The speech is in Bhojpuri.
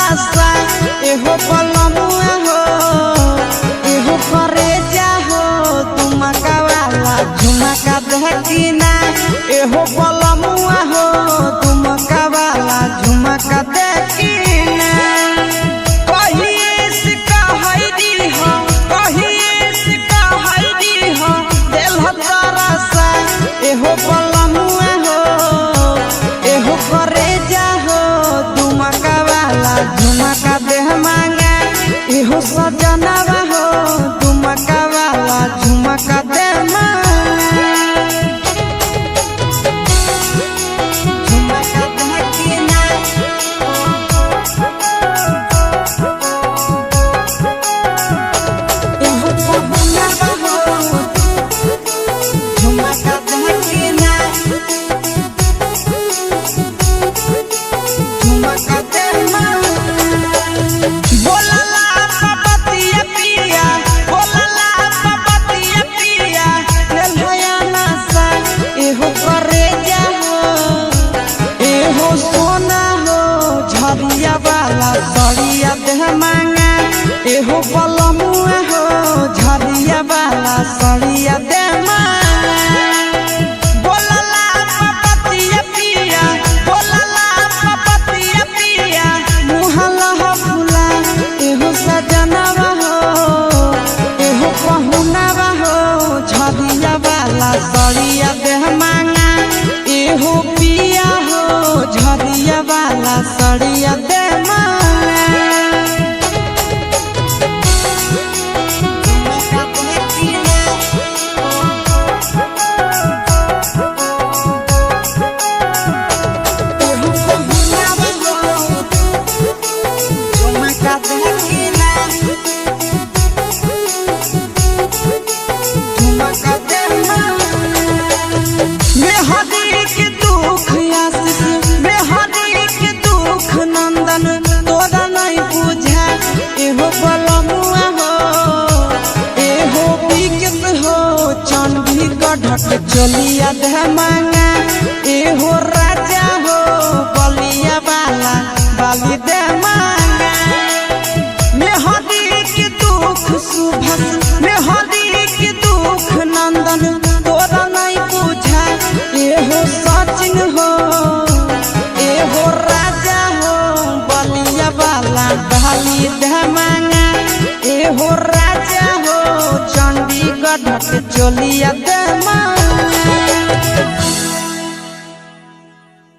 एहो पलमुआ हो एहो करेजा हो तुमका वाला झुमका देखिना एहो पलमुआ हो तुमका वाला झुमका देखिना कहिए से कहैदी हो दिल तारा सा एहो पलमुआ हो एहो करेजा हो तुमका वाला झुमका देह मांगा एहो सजनवा हो तुमका वाला झुमका देह मांगा झुमका देखिना एहो पलमुआ हो झुमका देखिना झुमका देह सड़िया देह मांगा एहो पलमुआ हो झरिया वाला सड़िया देह मांगा बोलला पपतिया पिया मुहला हो फूला एहो सजनवा हो एहो पहुनवा हो झरिया वाला सड़िया देह मांगा एहो पिया हो झरिया वाला सड़िया देह एहो पलमुआ हो एहो बिकत हो चंडी गढ़क चलिया देह मांगा एहो राजा हो बलिया वाला बाली देह मांगा मेहदी के दुख सुभस मेहदी के दुख नंदन तोरा नहीं बुझा एहो सचिन हो एहो राजा हो बलिया वाला बाली देह मांगा एहो राजा हो चंडीगढ़ चलिया देह